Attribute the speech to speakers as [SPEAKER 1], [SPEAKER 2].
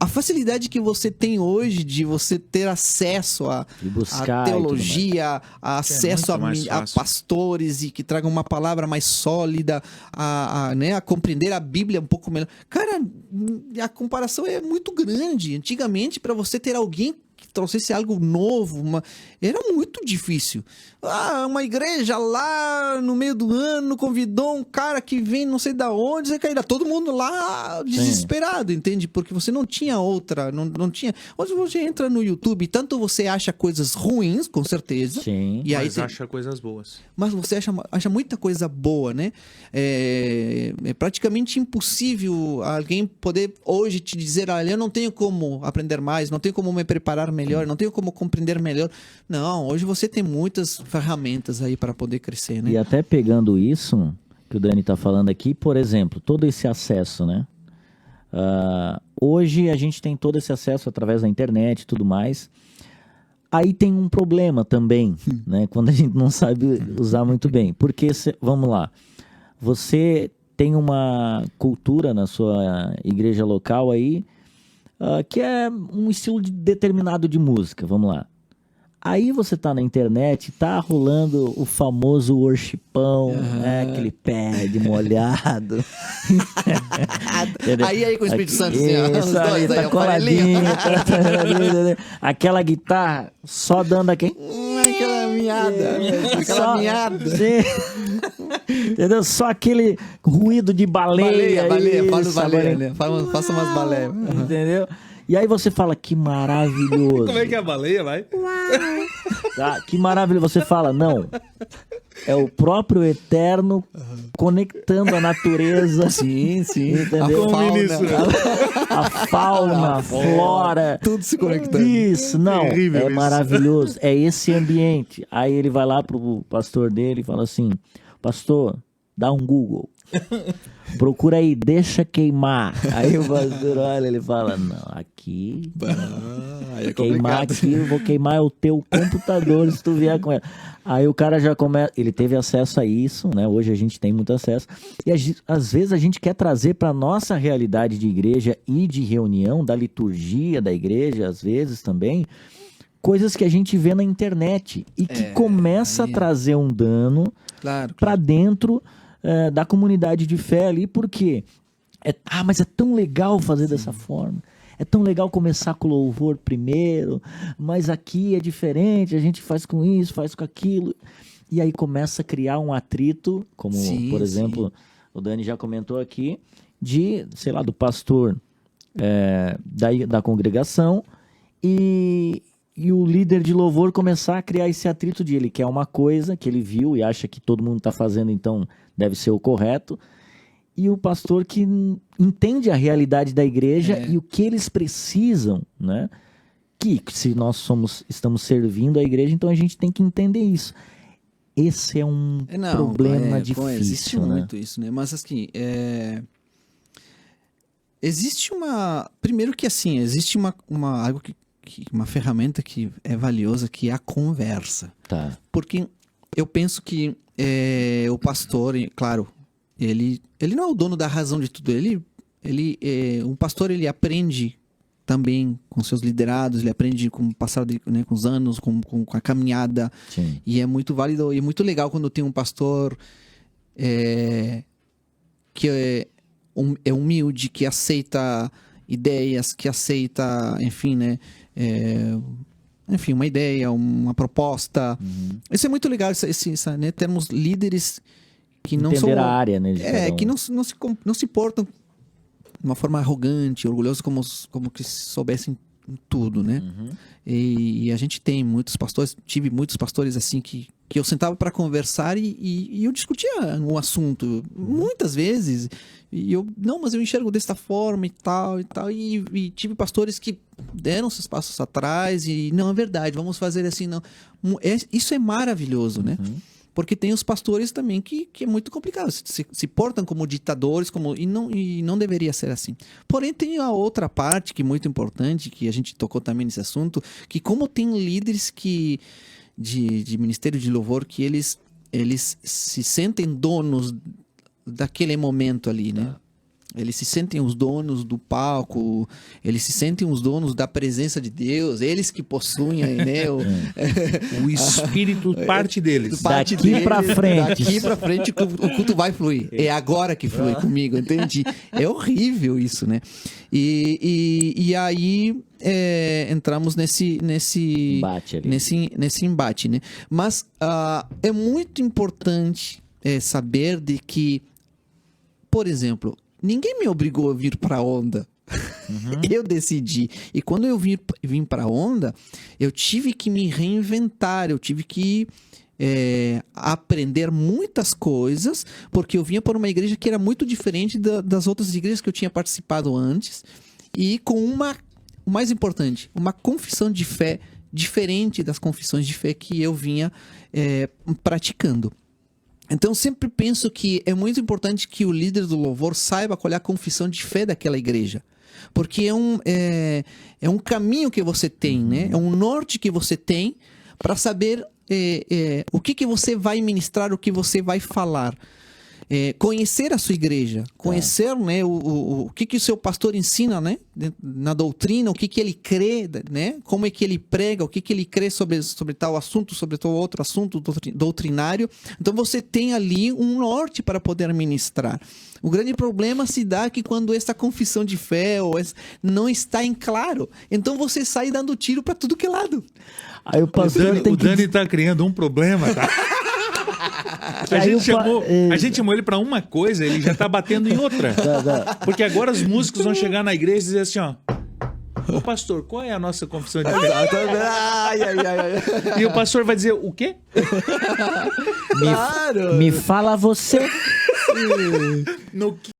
[SPEAKER 1] A facilidade que você tem hoje de você ter acesso a teologia, a acesso a pastores e que tragam uma palavra mais sólida, né, a compreender a Bíblia um pouco melhor. Cara, a comparação é muito grande. Antigamente, para você ter alguém que trouxesse algo novo, era muito difícil. Uma igreja lá no meio do ano convidou um cara que vem não sei da onde, você cairá todo mundo lá desesperado, entende? Porque você não tinha outra, não tinha... Hoje você entra no YouTube, tanto você acha coisas ruins, com certeza.
[SPEAKER 2] Sim.
[SPEAKER 1] E aí
[SPEAKER 3] mas acha coisas boas.
[SPEAKER 1] Mas você acha muita coisa boa, né? É praticamente impossível alguém poder hoje te dizer, olha, eu não tenho como aprender mais, não tenho como me preparar melhor, não tenho como compreender melhor. Não, hoje você tem muitas ferramentas aí para poder crescer, né?
[SPEAKER 2] E até pegando isso que o Dani está falando aqui, por exemplo, todo esse acesso, né? Hoje a gente tem todo esse acesso através da internet e tudo mais. Aí tem um problema também, né? Quando a gente não sabe usar muito bem. Porque, vamos lá, você tem uma cultura na sua igreja local aí, que é um estilo determinado de música, vamos lá. Aí você tá na internet, tá rolando o famoso worshipão, né? Aquele pé de molhado.
[SPEAKER 1] aí com o Espírito Santo, assim,
[SPEAKER 2] isso, aí, tá coladinho. Aquela guitarra só dando aquela miada. Entendeu? Só aquele ruído de baleia.
[SPEAKER 1] Faça umas baleias.
[SPEAKER 2] Entendeu? E aí você fala, que maravilhoso.
[SPEAKER 3] Como é que é a baleia, vai?
[SPEAKER 2] Tá, que maravilhoso. Você fala, não. É o próprio Eterno conectando a natureza.
[SPEAKER 1] Sim.
[SPEAKER 2] Entendeu? A fauna, a flora.
[SPEAKER 1] Tudo se conectando.
[SPEAKER 2] Isso, não.
[SPEAKER 3] Terrível isso.
[SPEAKER 2] Maravilhoso. É esse ambiente. Aí ele vai lá pro pastor dele e fala assim, pastor, dá um Google. Procura aí, deixa queimar. Aí o pastor olha, ele fala, não, aqui queimar aqui, eu vou queimar o teu computador se tu vier com ela. Aí o cara já começa, ele teve acesso a isso, né? Hoje a gente tem muito acesso. E às vezes a gente quer trazer para nossa realidade de igreja e de reunião, da liturgia da igreja, às vezes também, coisas que a gente vê na internet e que começa a trazer um dano para dentro da comunidade de fé ali, porque mas é tão legal fazer dessa forma, é tão legal começar com o louvor primeiro, mas aqui é diferente, a gente faz com isso, faz com aquilo, e aí começa a criar um atrito, como por exemplo, o Dani já comentou aqui, sei lá, do pastor da congregação e o líder de louvor começar a criar esse atrito de ele quer uma coisa que ele viu e acha que todo mundo está fazendo, então deve ser o correto, e o pastor que entende a realidade da igreja e o que eles precisam, né? Que se nós estamos servindo a igreja, então a gente tem que entender isso. Esse é um problema difícil,
[SPEAKER 1] existe
[SPEAKER 2] né?
[SPEAKER 1] muito isso, né? Mas assim, existe primeiro que assim, existe algo uma ferramenta que é valiosa, que é a conversa.
[SPEAKER 2] Tá.
[SPEAKER 1] Porque eu penso que o pastor, claro, ele não é o dono da razão de tudo. Um pastor, ele aprende também com seus liderados, ele aprende com o passar com os anos, com a caminhada.
[SPEAKER 2] Sim.
[SPEAKER 1] E é muito válido e muito legal quando tem um pastor que é humilde, que aceita ideias, que aceita, enfim, né? Enfim, uma ideia, uma proposta. Isso é muito legal, né? Termos líderes que não são...
[SPEAKER 2] Entender a área, né?
[SPEAKER 1] Que não se portam de uma forma arrogante, orgulhosa, como que soubessem tudo, né? E a gente tem muitos pastores, tive muitos pastores assim que eu sentava para conversar e eu discutia um assunto muitas vezes, e mas eu enxergo desta forma e tal, e tive pastores que deram seus passos atrás e não, é verdade, vamos fazer assim, não. Isso é maravilhoso, né? Porque tem os pastores também que é muito complicado, se portam como ditadores, e não deveria ser assim. Porém, tem a outra parte que é muito importante, que a gente tocou também nesse assunto, que como tem líderes de ministério de louvor, que eles se sentem donos daquele momento ali, né? Eles se sentem os donos do palco, eles se sentem os donos da presença de Deus, eles que possuem, né?
[SPEAKER 3] O espírito parte deles.
[SPEAKER 1] Parte
[SPEAKER 2] Daqui pra frente.
[SPEAKER 1] Daqui pra frente o culto vai fluir. É agora que flui comigo, entende? É horrível isso, né? E aí entramos nesse
[SPEAKER 2] Embate ali.
[SPEAKER 1] nesse embate, né? Mas é muito importante saber de que, por exemplo, ninguém me obrigou a vir pra onda. Eu decidi. E quando eu vim pra onda, eu tive que me reinventar, eu tive que aprender muitas coisas, porque eu vinha por uma igreja que era muito diferente das outras igrejas que eu tinha participado antes, e com o mais importante, uma confissão de fé diferente das confissões de fé que eu vinha praticando. Então, eu sempre penso que é muito importante que o líder do louvor saiba qual é a confissão de fé daquela igreja. Porque é um caminho que você tem, né? É um norte que você tem para saber o que você vai ministrar, o que você vai falar. Conhecer a sua igreja, conhecer, né, o que o seu pastor ensina, né, na doutrina, o que ele crê, né, como é que ele prega, o que ele crê sobre tal assunto, sobre tal outro assunto doutrinário. Então você tem ali um norte para poder ministrar. O grande problema se dá que quando essa confissão de fé não está em claro, então você sai dando tiro para tudo que é lado.
[SPEAKER 2] Aí o pastor tem
[SPEAKER 3] O Dani tá criando um problema, tá? A gente chamou ele pra uma coisa, ele já tá batendo em outra. Porque agora os músicos vão chegar na igreja e dizer assim, ó: ô pastor, qual é a nossa confissão de fé? E o pastor vai dizer, o quê?
[SPEAKER 2] Me fala você.
[SPEAKER 3] No